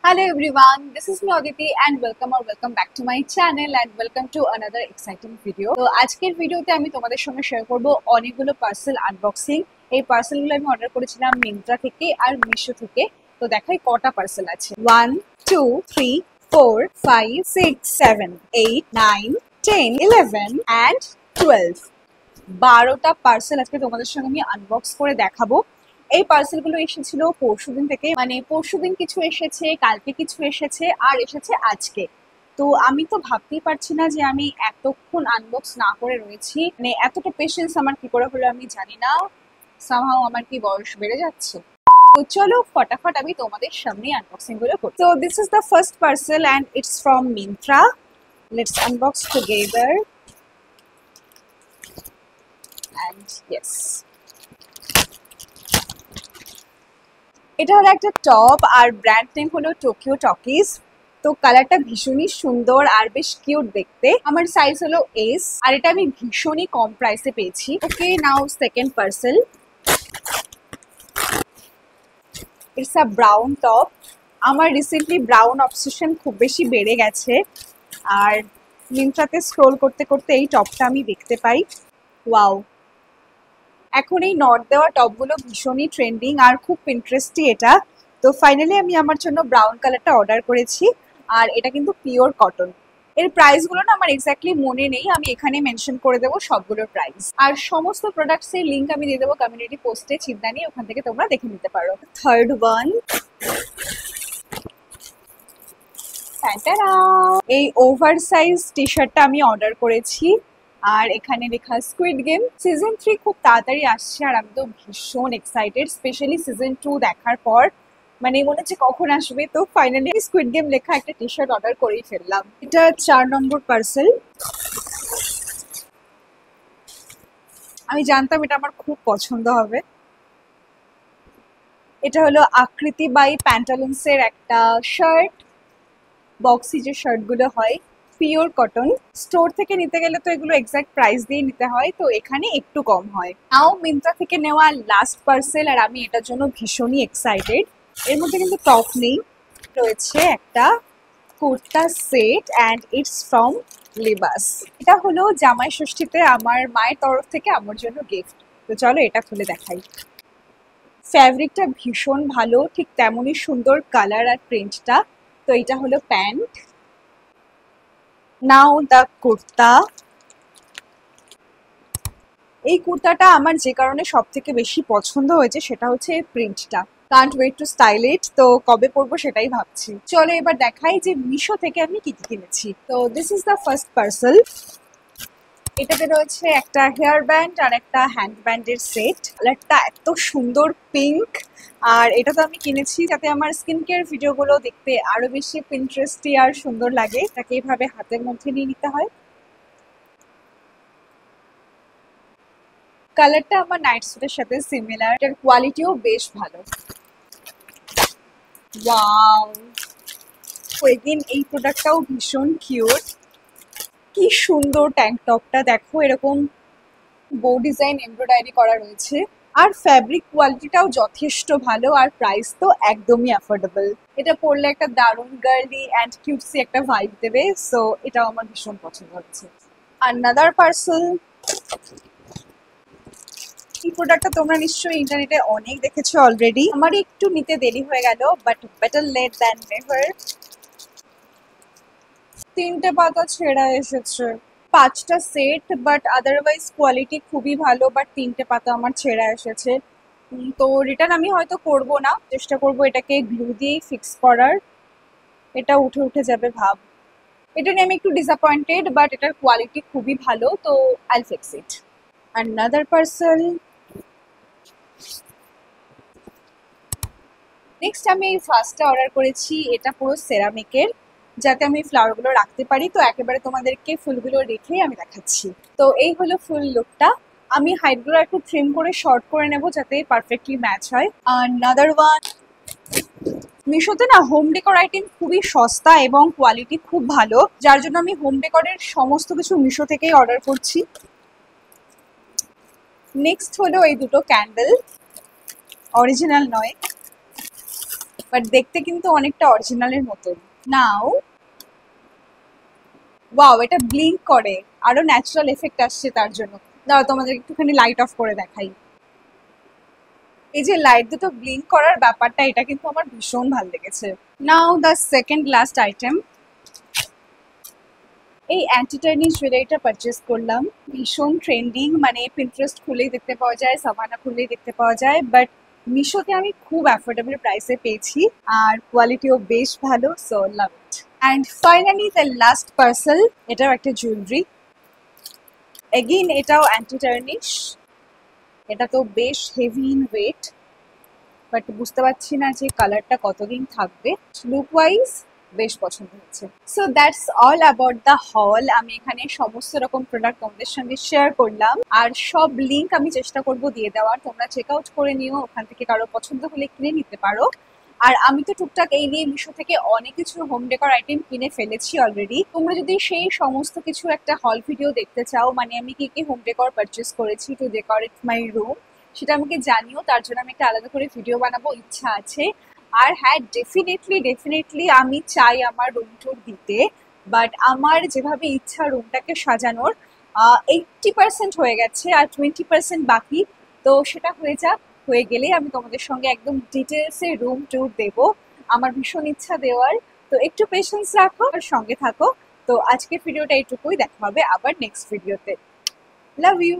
Hello everyone, this is me Aditi and welcome back to my channel and welcome to another exciting video. তো আজকের ভিডিওতে আমি তোমাদের সঙ্গে শেয়ার করব অনেকগুলো পার্সেল আনবক্সিং। এই পার্সেলগুলো আমি অর্ডার করেছিলাম মিন্ত্রা থেকে আর মিশো থেকে। তো দেখাই কটা পার্সেল আছে। 1 2 3 4 5 6 7 8 9 10 11 and 12 12টা পার্সেল আজকে তোমাদের সঙ্গে আমি আনবক্স করে দেখাবো। এই পার্সেলগুলো এসেছিল পরশুদিন থেকে, মানে পরশুদিন কিছু এসেছে, কালকে কিছু এসেছে আর এসেছে আজকে। তো আমি তো ভাবতেই পারছি না যে আমি এতক্ষণ আনবক্স না করে রয়েছি, মানে এতটা পেশেন্স আমার কি করে হলো আমি জানি না। সামহাও আমার কি বয়স বেড়ে যাচ্ছে? তো চলো ফটাফট আমি তোমাদের সামনে আনবক্সিং গুলো করি। তো this is the first parcel and it's from Myntra. Let's unbox together and yes, এটা হলো একটা টপ আর ব্র্যান্ড নেম হলো টোকিও টকিজ। তো কালারটা ভীষণই সুন্দর আর বেশ কিউট দেখতে। আমার সাইজ হলো এস আর এটা আমি ভীষণই কম প্রাইসে পেয়েছি। Okay, now second parcel. It's a brown top. আমার রিসেন্টলি ব্রাউন অবসেশন খুব বেশি বেড়ে গেছে আর মিন্ত্রাতে স্ক্রোল করতে করতে এই টপটা আমি দেখতে পাই। ওয়াও, এখন এই নট দেওয়া টপগুলো ভীষণই ট্রেন্ডিং আর খুব ইন্টারেস্টি এটা। তো ফাইনালি আমি আমার জন্য ব্রাউন কালারটা অর্ডার করেছি আর এটা কিন্তু পিওর কটন। এর প্রাইসগুলো না আমার এক্স্যাক্টলি মনে নেই, আমি এখানে মেনশন করে দেবো সবগুলোর প্রাইস আর সমস্ত প্রোডাক্টসের লিঙ্ক আমি দিয়ে দেবো কমিউনিটি পোস্টে, চিন্তা নেই, ওখান থেকে তোমরা দেখে নিতে পারো। থার্ড ওয়ান, এই ওভার সাইজ টি শার্টটা আমি অর্ডার করেছি আর এখানে লেখা স্কুইড গেম। সিজন 3 খুব তাড়াতাড়ি আসছে আর আমি তো ভীষণ এক্সাইটেড, স্পেশালি সিজন 2 দেখার পর। মানে মনে হচ্ছে কখন আসবে। তো ফাইনালি স্কুইড গেম লেখা একটা টি শার্ট অর্ডার করেই ফেললাম। এটা 4 নম্বর পার্সেল। আমি জানতাম এটা আমার খুব পছন্দ হবে। এটা হলো আকৃতি বাই প্যান্টালুন্সের একটা শার্ট, বক্সি যে শার্টগুলো হয়, পিওর কটন। স্টোর থেকে নিতে গেলে তো এগুলো এক্সাক্ট প্রাইস দিয়ে নিতে হয়, তো এখানে একটু কম হয়। নাও মিন্ত্রা থেকে নেওয়া লাস্ট পার্সেল আর আমি এটার জন্য ভীষণই এক্সাইটেড। এর মধ্যে কিন্তু টপ নেই, রয়েছে একটা kurta set and it's from Libas. এটা হলো জামাই ষষ্ঠীতে আমার মায়ের তরফ থেকে আমার জন্য গিফট। তো চলো এটা খুলে দেখাই। ফ্যাব্রিকটা ভীষণ ভালো, ঠিক তেমনই সুন্দর কালার আর প্রিন্টটা। তো এটা হলো প্যান্ট। Now the kurta. এই কুর্তাটা আমার যে কারণে সব থেকে বেশি পছন্দ হয়েছে সেটা হচ্ছে এই প্রিন্টটা। কান্ট ওয়েট টু স্টাইল ইট। তো কবে পরবো সেটাই ভাবছি। চলো এবার দেখাই যে মিশো থেকে আমি কি কি কিনেছি। তো this is the first parcel. এটাতে রয়েছে একটা হেয়ার ব্যান্ড আর একটা হ্যান্ড ব্যান্ডের সেট। কালারটা এত সুন্দর পিঙ্ক আর এটা তো আমি কিনেছি যাতে আমার স্কিন কেয়ার ভিডিওগুলো দেখতে আরো বেশি ইন্টারেস্টি আর সুন্দর লাগে। তাকে এইভাবে হাতের মধ্যে নিয়ে নিতে হয়। কালারটা আমার নাইট স্যুটের সাথে সিমিলার, এটার কোয়ালিটিও বেশ ভালো। ওয়াও, এগেইন এই প্রোডাক্টটাও ভীষণ কিউট। কি সুন্দর ট্যাঙ্ক টপটা, দেখো এরকম বো ডিজাইন এমব্রয়ডারি করা রয়েছে আর ফ্যাব্রিক কোয়ালিটিটাও যথেষ্ট ভালো আর প্রাইস তো একদমই অ্যাফোর্ডেবল। এটা পরলে একটা দারুণ গার্লি অ্যান্ড কিউটসি একটা ভাইব দেবে। সো এটাও আমার ভীষণ পছন্দ হচ্ছে। Another parcel. এই প্রোডাক্টটা তোমরা নিশ্চয়ই ইন্টারনেটে অনেক দেখেছো অলরেডি। আমার একটু নিতে দেরি হয়ে গেল, but better late than never. 3টে পাতা ছেঁড়া এসেছে, 5টা সেট, বাট আদারওয়াইজ কোয়ালিটি খুবই ভালো, বাট 3টে পাতা আমার ছেঁড়া এসেছে। তো রিটার্ন আমি হয়তো করব না, চেষ্টা করব এটাকে গ্লু দিয়েই ফিক্স করার। এটা উঠে উঠে যাবে ভাব। এটা নিয়ে আমি একটু ডিসঅ্যাপয়েন্টেড, বাট এটার কোয়ালিটি খুবই ভালো, তো I will fix it. Another parcel. Next আমি এই ফার্স্টটা অর্ডার করেছি, এটা পুরো সেরামিকের, যাতে আমি ফ্লাওয়ারগুলো রাখতে পারি। তো একেবারে তোমাদেরকে ফুলগুলো রেখেই আমি দেখাচ্ছি। তো এই হলো ফুল লুকটা। আমি হাইটগুলো একটু ট্রিম করে শর্ট করে নেব যাতে পারফেক্টলি ম্যাচ হয়। Another one. মিশোতে না হোম ডেকোর আইটেম খুবই সস্তা এবং কোয়ালিটি খুব ভালো, যার জন্য আমি হোম ডেকোরের সমস্ত কিছু মিশো থেকেই অর্ডার করছি। নেক্সট হলো এই দুটো ক্যান্ডেল, অরিজিনাল নয়। বাট দেখতে কিন্তু অনেকটা অরিজিনালের মতন। নাও ওয়াও, এটা ব্লিঙ্ক করে, আরো ন্যাচারাল এফেক্ট আসছে তার জন্য। দাঁড়াও তোমাদের একটুখানি লাইট অফ করে দেখাই। এই যে লাইট দুটো ব্লিঙ্ক করার ব্যাপারটা, এটা কিন্তু আমার ভীষণ ভালো লেগেছে। নাও দ্য সেকেন্ড লাস্ট আইটেম, এই অ্যান্টি টার্নিশ জুয়েলারিটা পারচেস করলাম। ভীষণ ট্রেন্ডিং, মানে পিন্টারেস্ট খুলেই দেখতে পাওয়া যায়, সাভানা খুললেই দেখতে পাওয়া যায়, বাট মিশোতে আমি খুব অ্যাফোর্ডেবল প্রাইসে পেয়েছি আর কোয়ালিটিও বেশ ভালো, so love it. And finally the last parcel, এটাও একটা জুয়েলারি। এগেইন এটাও অ্যান্টি টার্নিশ, এটা তো বেশ হেভি ইন ওয়েট, বাট বুঝতে পারছি না যে কালারটা কতদিন থাকবে। লুক ওয়াইজ বেশ পছন্দ হচ্ছে। So that's all about the hall. আমি এখানে সমস্ত রকম প্রোডাক্ট তোমাদের সঙ্গে শেয়ার করলাম, আর সব লিঙ্ক আমি চেষ্টা করব দিয়ে দেওয়ার, তোমরা চেক আউট করে নিও, ওখান থেকে কারো পছন্দ হলে কিনে নিতে পারো। আর আমি তো টুকটাক এই নিয়ে মিশো থেকে অনেক কিছু হোম ডেকোর আইটেম কিনে ফেলেছি অলরেডি। তোমরা যদি সেই সমস্ত কিছু একটা হল ভিডিও দেখতে চাও, মানে আমি কি কি হোম ডেকোর পারচেস করেছি টু ডেকোরেট মাই রুম, সেটা আমাকে জানিও, তার জন্য আমি একটা আলাদা করে ভিডিও বানাবো, ইচ্ছা আছে। আর হ্যাঁ, ডেফিনেটলি আমি চাই আমার রুম ট্যুর দিতে, বাট আমার যেভাবে ইচ্ছা রুমটাকে সাজানোর 80% হয়ে গেছে, আর 20% বাকি। তো সেটা হয়ে গেলে আমি তোমাদের সঙ্গে একদম ডিটেলসে রুম ট্যুর দেবো। আমার ভীষণ ইচ্ছা দেওয়ার, তো একটু পেশেন্স রাখো আর সঙ্গে থাকো। তো আজকের ভিডিওটা এইটুকুই, দেখা হবে আবার নেক্সট ভিডিওতে। Love you.